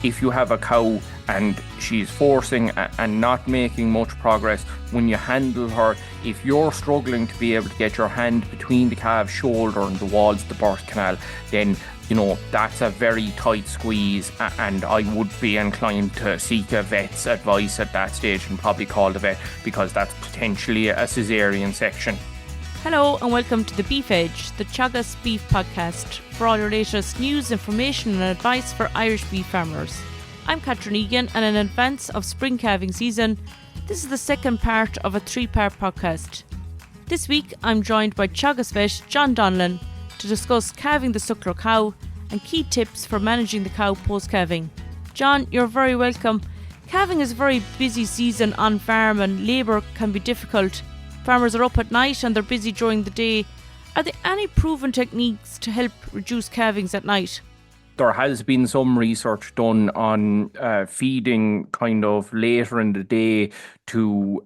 if you have a cow and she's forcing and not making much progress, when you handle her, if you're struggling to be able to get your hand between the calf's shoulder and the walls of the birth canal, then that's a very tight squeeze, and I would be inclined to seek a vet's advice at that stage and probably call the vet, because that's potentially a caesarean section. Hello and welcome to the Beef Edge, the Teagasc Beef podcast, for all your latest news, information and advice for Irish beef farmers. I'm Catherine Egan, and in advance of spring calving season, this is the second part of a 3-part podcast. This week I'm joined by Teagasc vet John Donlon to discuss calving the suckler cow and key tips for managing the cow post-calving. John, you're very welcome. Calving is a very busy season on farm and labour can be difficult. Farmers are up at night and they're busy during the day. Are there any proven techniques to help reduce calvings at night? There has been some research done on feeding kind of later in the day to,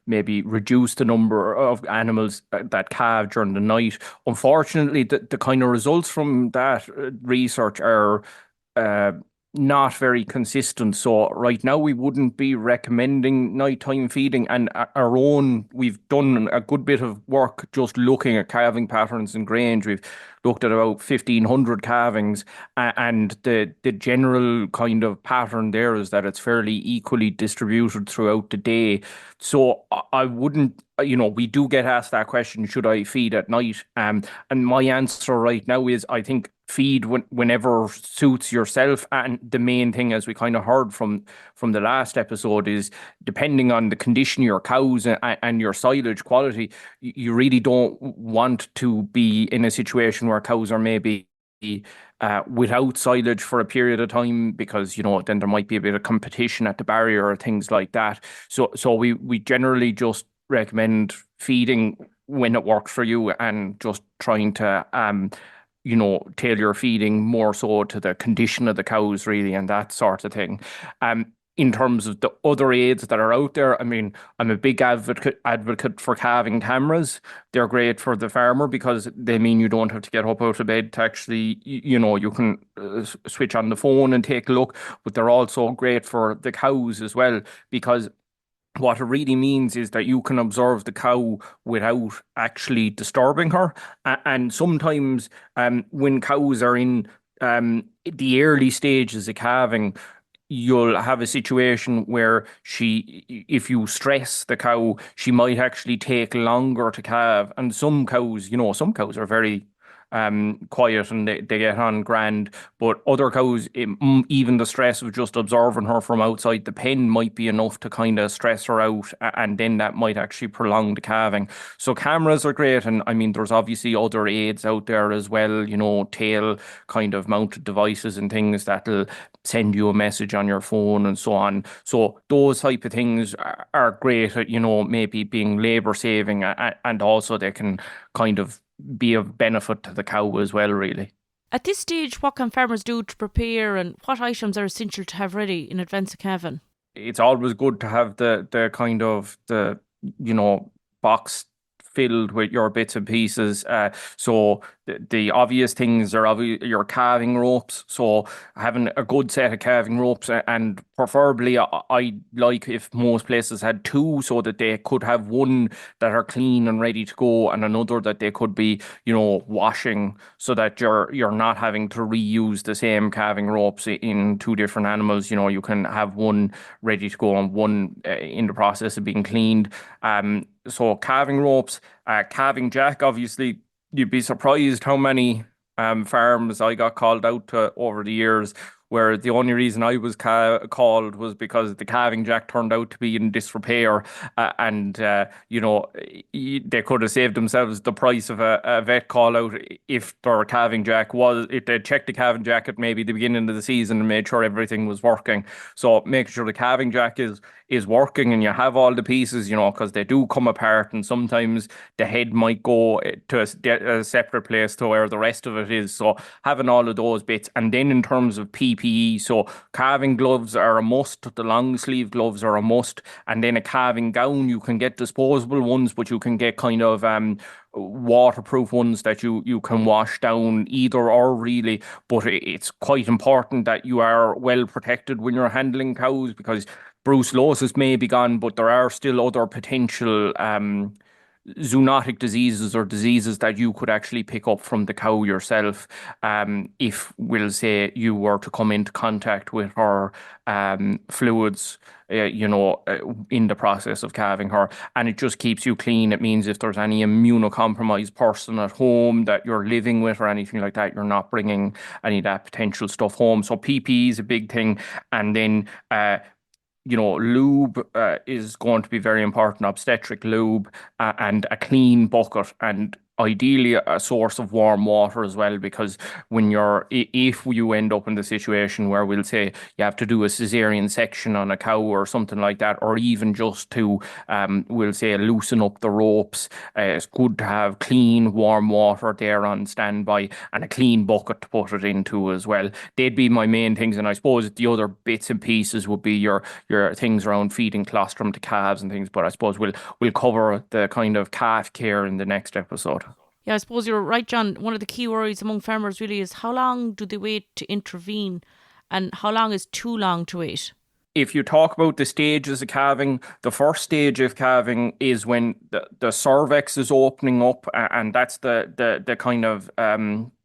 maybe reduce the number of animals that calve during the night. Unfortunately, the kind of results from that research are not very consistent. So right now we wouldn't be recommending nighttime feeding, and we've done a good bit of work just looking at calving patterns in Grange. We've looked at about 1,500 calvings, and the general kind of pattern there is that it's fairly equally distributed throughout the day. So I wouldn't, we do get asked that question, should I feed at night? And my answer right now is, I think feed whenever suits yourself. And the main thing, as we kind of heard from the last episode, is depending on the condition of your cows and your silage quality, you really don't want to be in a situation where cows are maybe without silage for a period of time, because then there might be a bit of competition at the barrier or things like that. So we generally just recommend feeding when it works for you, and just trying to tailor your feeding more so to the condition of the cows, really, and that sort of thing. In terms of the other aids that are out there, I mean, I'm a big advocate for calving cameras. They're great for the farmer because they mean you don't have to get up out of bed to actually, you can switch on the phone and take a look. But they're also great for the cows as well, because what it really means is that you can observe the cow without actually disturbing her. And sometimes when cows are in the early stages of calving, you'll have a situation where if you stress the cow, she might actually take longer to calve. And some cows are very quiet and they get on grand, but other cows, even the stress of just observing her from outside the pen might be enough to kind of stress her out, and then that might actually prolong the calving. So cameras are great, and I mean, there's obviously other aids out there as well, tail kind of mounted devices and things that'll send you a message on your phone and so on. So those type of things are great at, maybe being labor saving, and also they can kind of be of benefit to the cow as well, really. At this stage, what can farmers do to prepare, and what items are essential to have ready in advance of calving? It's always good to have the kind of box filled with your bits and pieces. So the obvious things are your calving ropes. So having a good set of calving ropes, and preferably I like if most places had two, so that they could have one that are clean and ready to go, and another that they could be, washing, so that you're not having to reuse the same calving ropes in two different animals. You can have one ready to go and one in the process of being cleaned. So calving ropes, calving jack, obviously. You'd be surprised how many farms I got called out to over the years, where the only reason I was called was because the calving jack turned out to be in disrepair, and they could have saved themselves the price of a vet call out if they checked the calving jack at maybe the beginning of the season and made sure everything was working. So make sure the calving jack is working and you have all the pieces, because they do come apart, and sometimes the head might go to a separate place to where the rest of it is. So having all of those bits. And then in terms of PPE, PPE. So calving gloves are a must. The long sleeve gloves are a must. And then a calving gown, you can get disposable ones, but you can get kind of waterproof ones that you can wash down, either or really. But it's quite important that you are well protected when you're handling cows, because brucellosis may be gone, but there are still other potential zoonotic diseases or diseases that you could actually pick up from the cow yourself, if, we'll say, you were to come into contact with her fluids, in the process of calving her. And it just keeps you clean. It means if there's any immunocompromised person at home that you're living with or anything like that, you're not bringing any of that potential stuff home. So PPE is a big thing. And then lube is going to be very important, obstetric lube, and a clean bucket, and ideally a source of warm water as well, because if you end up in the situation where, we'll say, you have to do a cesarean section on a cow or something like that, or even just to, we'll say, loosen up the ropes, it's good to have clean, warm water there on standby, and a clean bucket to put it into as well. They'd be my main things, and I suppose the other bits and pieces would be your things around feeding colostrum to calves and things, but I suppose we'll cover the kind of calf care in the next episode. Yeah, I suppose you're right, John. One of the key worries among farmers really is how long do they wait to intervene, and how long is too long to wait? If you talk about the stages of calving, the first stage of calving is when the cervix is opening up, and that's the kind of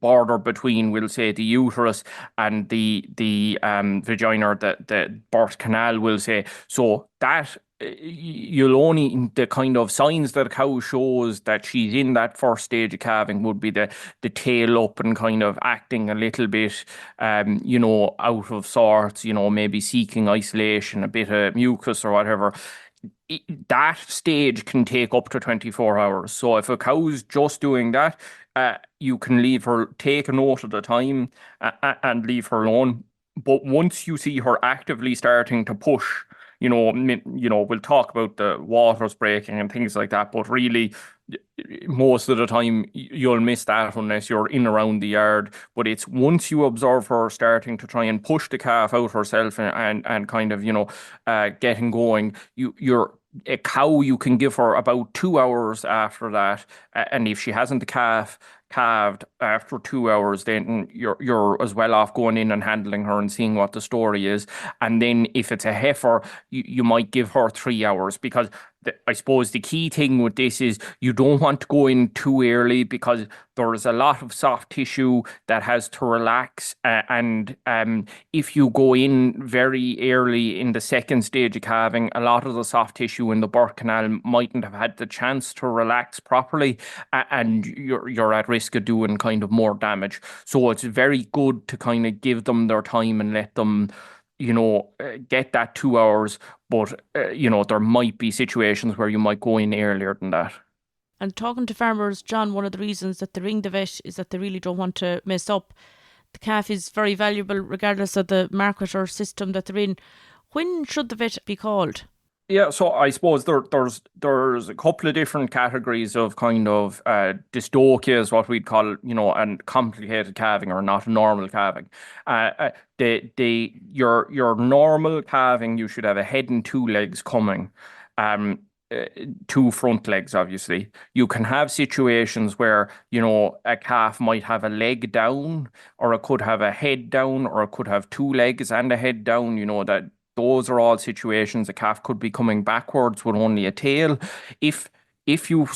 border between, we'll say, the uterus and the vagina, or the birth canal, we'll say. So that you'll only, the kind of signs that a cow shows that she's in that first stage of calving would be the tail up and kind of acting a little bit out of sorts, maybe seeking isolation, a bit of mucus or whatever. That stage can take up to 24 hours. So if a cow's just doing that, you can leave her, take a note of the time, and leave her alone. But once you see her actively starting to push, we'll talk about the waters breaking and things like that, but really, most of the time you'll miss that unless you're in around the yard. But it's once you observe her starting to try and push the calf out herself, and kind of, getting going, you're a cow, you can give her about 2 hours after that, and if she hasn't the calf calved after 2 hours, then you're as well off going in and handling her and seeing what the story is. And then if it's a heifer, you might give her 3 hours, because I suppose the key thing with this is you don't want to go in too early, because there's a lot of soft tissue that has to relax, and if you go in very early in the second stage of calving, a lot of the soft tissue in the birth canal mightn't have had the chance to relax properly, and you're at risk of doing kind of more damage. So it's very good to kind of give them their time and let them get that 2 hours. But, there might be situations where you might go in earlier than that. And talking to farmers, John, one of the reasons that they ring the vet is that they really don't want to mess up. The calf is very valuable regardless of the market or system that they're in. When should the vet be called? Yeah, so I suppose there's a couple of different categories of kind of dystocia, is what we'd call it, and complicated calving, or not normal calving. Your normal calving, you should have a head and 2 legs coming. 2 front legs, obviously. You can have situations where, a calf might have a leg down, or it could have a head down, or it could have 2 legs and a head down, that those are all situations. A calf could be coming backwards with only a tail. If you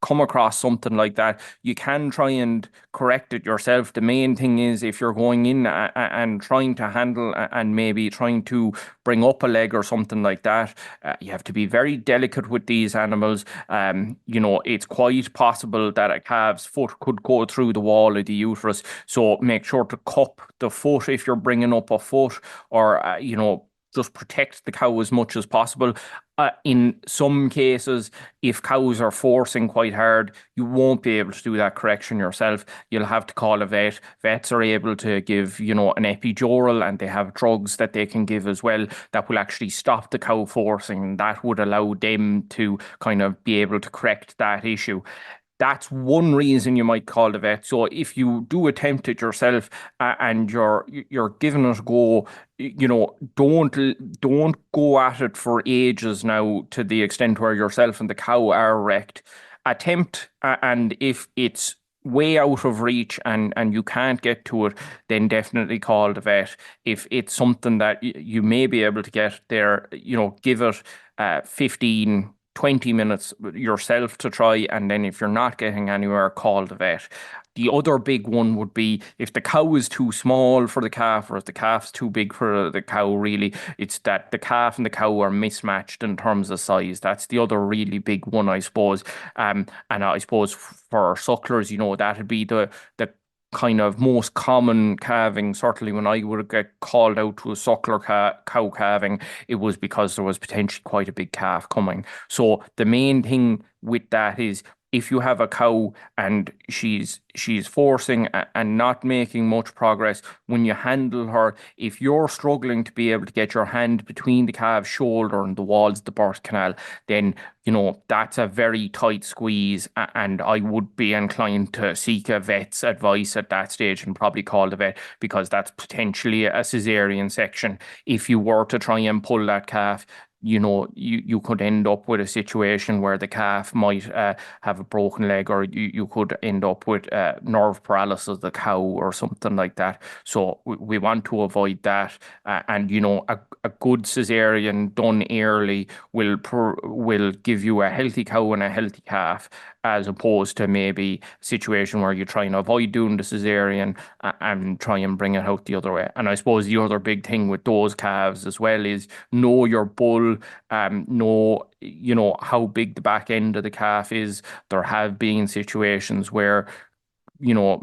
come across something like that, you can try and correct it yourself. The main thing is, if you're going in and trying to handle and maybe trying to bring up a leg or something like that, you have to be very delicate with these animals. It's quite possible that a calf's foot could go through the wall of the uterus. So make sure to cup the foot if you're bringing up a foot, or, just protect the cow as much as possible. In some cases, if cows are forcing quite hard, you won't be able to do that correction yourself. You'll have to call a vet. Vets are able to give, an epidural, and they have drugs that they can give as well that will actually stop the cow forcing. That would allow them to kind of be able to correct that issue. that's one reason you might call the vet. So if you do attempt it yourself and you're giving it a go, don't go at it for ages now to the extent where yourself and the cow are wrecked. Attempt, and if it's way out of reach and you can't get to it, then definitely call the vet. If it's something that you may be able to get there, give it 15, 20 minutes yourself to try, and then if you're not getting anywhere, call the vet. The other big one would be if the cow is too small for the calf, or if the calf's too big for the cow, really, it's that the calf and the cow are mismatched in terms of size. That's the other really big one, I suppose. And I suppose for sucklers, that'd be the kind of most common calving. Certainly when I would get called out to a suckler cow calving, it was because there was potentially quite a big calf coming. So the main thing with that is, if you have a cow and she's forcing and not making much progress, when you handle her, if you're struggling to be able to get your hand between the calf's shoulder and the walls of the birth canal, then that's a very tight squeeze, and I would be inclined to seek a vet's advice at that stage and probably call the vet, because that's potentially a cesarean section. If you were to try and pull that calf, you could end up with a situation where the calf might have a broken leg, or you could end up with nerve paralysis of the cow or something like that. So we want to avoid that. And a good cesarean done early will give you a healthy cow and a healthy calf, as opposed to maybe a situation where you try and avoid doing the cesarean and try and bring it out the other way. And I suppose the other big thing with those calves as well is know your bull, know how big the back end of the calf is. There have been situations where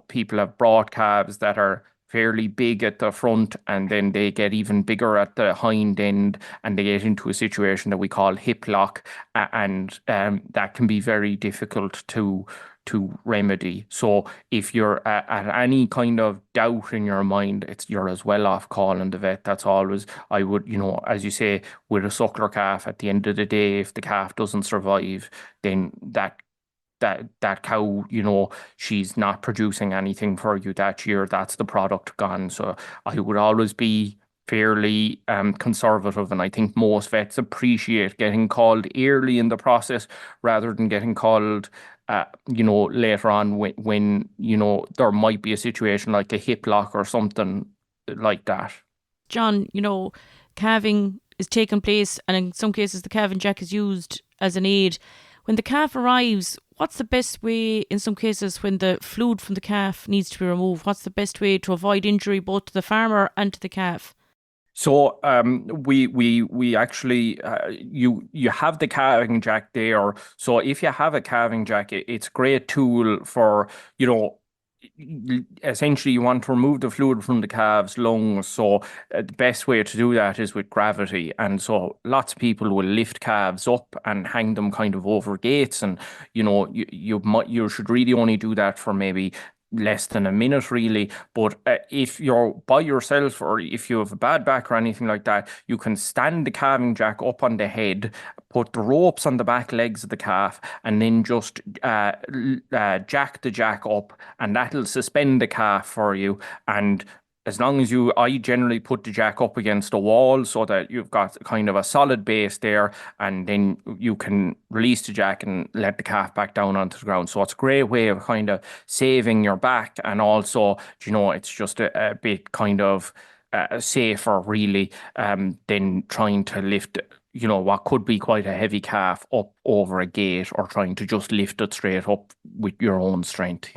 people have brought calves that are fairly big at the front, and then they get even bigger at the hind end, and they get into a situation that we call hip lock, and that can be very difficult to remedy. So if you're at any kind of doubt in your mind, you're as well off calling the vet. That's always, I would, as you say, with a suckler calf, at the end of the day, if the calf doesn't survive, then that cow, she's not producing anything for you that year. That's the product gone. So I would always be fairly conservative, and I think most vets appreciate getting called early in the process rather than getting called later on when there might be a situation like a hip lock or something like that. John, calving is taking place, and in some cases the calving jack is used as an aid. When the calf arrives, what's the best way, in some cases when the fluid from the calf needs to be removed, what's the best way to avoid injury both to the farmer and to the calf? So we actually you have the calving jack there. So if you have a calving jack, it's a great tool for essentially you want to remove the fluid from the calf's lungs. So the best way to do that is with gravity. And so lots of people will lift calves up and hang them kind of over gates, and you should really only do that for maybe less than a minute, really. But if you're by yourself, or if you have a bad back or anything like that, you can stand the calving jack up on the head, put the ropes on the back legs of the calf, and then just jack the jack up, and that'll suspend the calf for you. And as long as I generally put the jack up against a wall so that you've got kind of a solid base there, and then you can release the jack and let the calf back down onto the ground. So it's a great way of kind of saving your back, and also, it's just a bit kind of safer, really, than trying to lift what could be quite a heavy calf up over a gate, or trying to just lift it straight up with your own strength.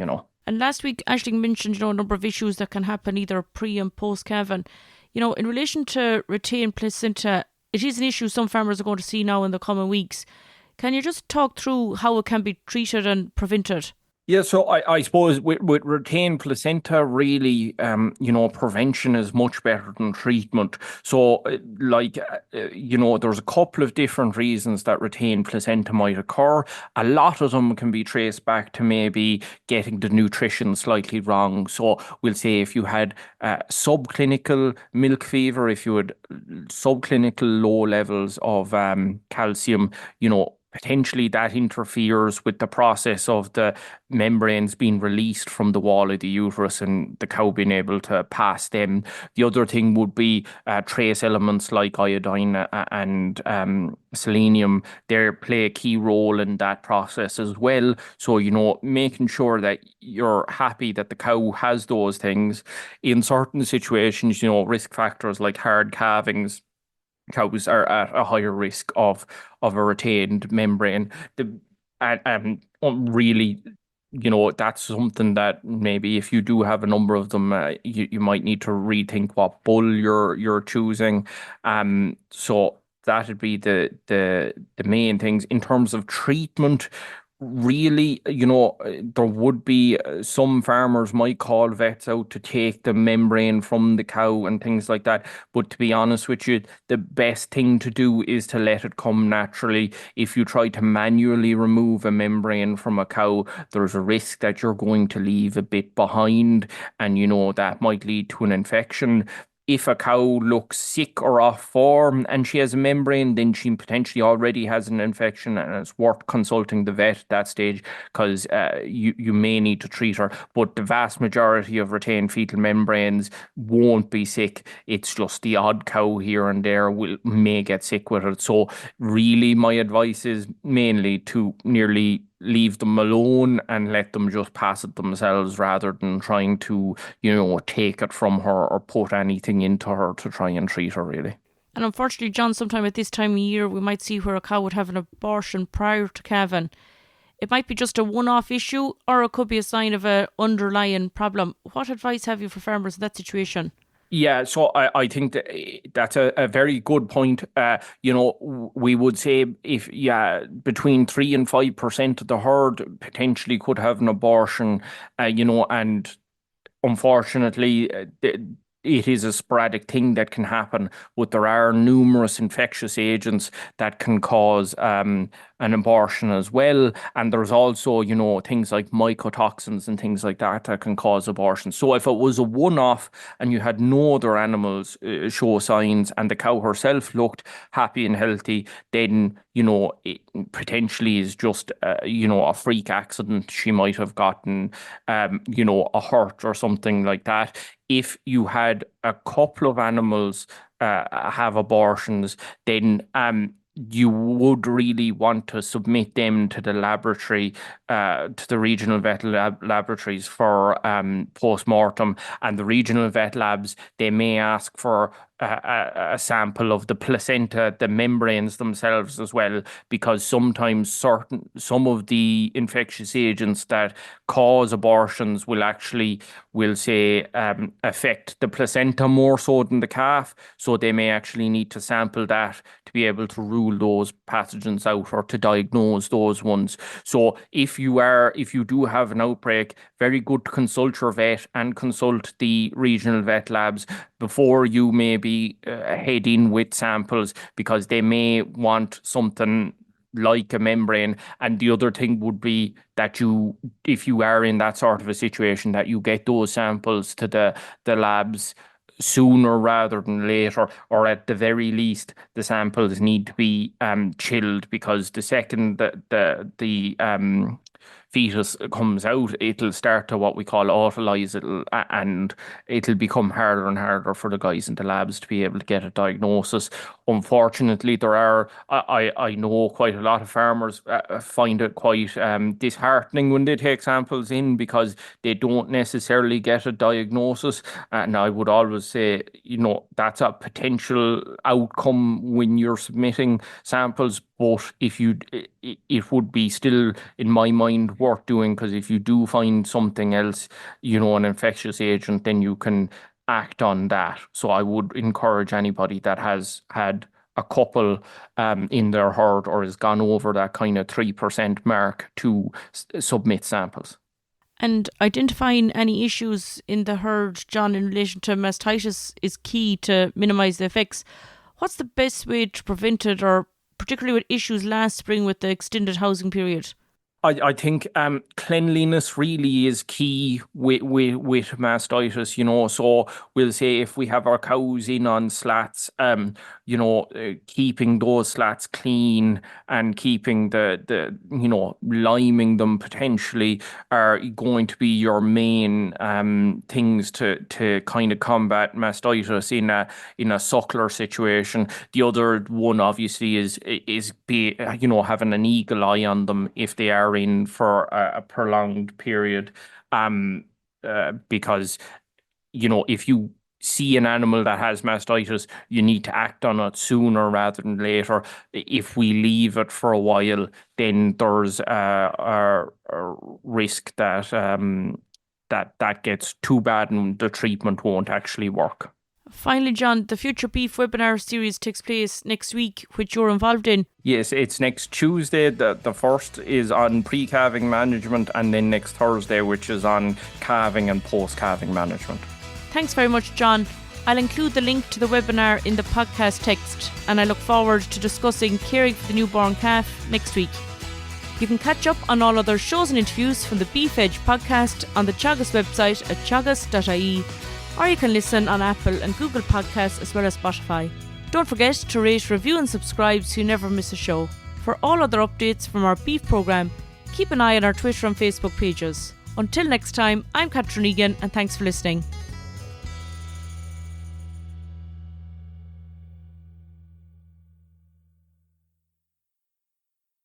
And last week, Aisling mentioned, a number of issues that can happen either pre and post calving. In relation to retained placenta, it is an issue some farmers are going to see now in the coming weeks. Can you just talk through how it can be treated and prevented? Yeah, so I suppose with retained placenta, really, prevention is much better than treatment. So, there's a couple of different reasons that retained placenta might occur. A lot of them can be traced back to maybe getting the nutrition slightly wrong. So, we'll say if you had subclinical milk fever, if you had subclinical low levels of calcium, potentially that interferes with the process of the membranes being released from the wall of the uterus and the cow being able to pass them. The other thing would be trace elements like iodine and selenium. They play a key role in that process as well. So, making sure that you're happy that the cow has those things. In certain situations, risk factors like hard calvings, cows are at a higher risk of a retained membrane. Really, that's something that maybe if you do have a number of them, you might need to rethink what bull you're choosing. So that'd be the main things in terms of treatment. Really, there would be some farmers might call vets out to take the membrane from the cow and things like that. But to be honest with you, the best thing to do is to let it come naturally. If you try to manually remove a membrane from a cow, there's a risk that you're going to leave a bit behind, and that might lead to an infection. If a cow looks sick or off form and she has a membrane, then she potentially already has an infection, and it's worth consulting the vet at that stage, because you may need to treat her. But the vast majority of retained fetal membranes won't be sick. It's just the odd cow here and there may get sick with it. So really, my advice is mainly to nearly leave them alone and let them just pass it themselves, rather than trying to, take it from her or put anything into her to try and treat her, really. And unfortunately, John, sometime at this time of year, we might see where a cow would have an abortion prior to calving. It might be just a one-off issue, or it could be a sign of an underlying problem. What advice have you for farmers in that situation? Yeah, so I think that's a very good point. We would say between 3 and 5% of the herd potentially could have an abortion, and unfortunately, it is a sporadic thing that can happen, but there are numerous infectious agents that can cause an abortion as well. And there's also, things like mycotoxins and things like that that can cause abortion. So if it was a one-off and you had no other animals show signs and the cow herself looked happy and healthy, then, it potentially is just, a freak accident. She might have gotten, a hurt or something like that. If you had a couple of animals have abortions, then you would really want to submit them to the laboratory, to the regional vet laboratories for post-mortem. And the regional vet labs, they may ask for a sample of the placenta, the membranes themselves as well, because sometimes some of the infectious agents that cause abortions will say affect the placenta more so than the calf. So they may actually need to sample that to be able to rule those pathogens out or to diagnose those ones. So if you do have an outbreak, very good to consult your vet and consult the regional vet labs before you maybe head in with samples, because they may want something like a membrane. And the other thing would be that if you are in that sort of a situation, that you get those samples to the labs sooner rather than later, or at the very least, the samples need to be chilled, because the second the fetus comes out, it'll start to what we call autolyze, and it'll become harder and harder for the guys in the labs to be able to get a diagnosis. Unfortunately, I know quite a lot of farmers find it quite disheartening when they take samples in, because they don't necessarily get a diagnosis. And I would always say, that's a potential outcome when you're submitting samples. But it would be still, in my mind, worth doing, because if you do find something else, an infectious agent, then you can act on that. So I would encourage anybody that has had a couple in their herd or has gone over that kind of 3% mark to submit samples. And identifying any issues in the herd, John, in relation to mastitis is key to minimise the effects. What's the best way to prevent it, or particularly with issues last spring with the extended housing period? I think cleanliness really is key with mastitis, So we'll say if we have our cows in on slats, keeping those slats clean and keeping the liming them potentially are going to be your main things to kind of combat mastitis in a suckler situation. The other one obviously is having an eagle eye on them if they are in for a prolonged period, because if you see an animal that has mastitis, you need to act on it sooner rather than later. If we leave it for a while, then there's a risk that that gets too bad and the treatment won't actually work. Finally, John, the Future Beef webinar series takes place next week, which you're involved in. Yes, it's next Tuesday. The first is on pre-calving management, and then next Thursday, which is on calving and post-calving management. Thanks very much, John. I'll include the link to the webinar in the podcast text, and I look forward to discussing caring for the newborn calf next week. You can catch up on all other shows and interviews from the Beef Edge podcast on the Teagasc website at teagasc.ie, or you can listen on Apple and Google Podcasts as well as Spotify. Don't forget to rate, review and subscribe so you never miss a show. For all other updates from our beef programme, keep an eye on our Twitter and Facebook pages. Until next time, I'm Catherine Egan and thanks for listening.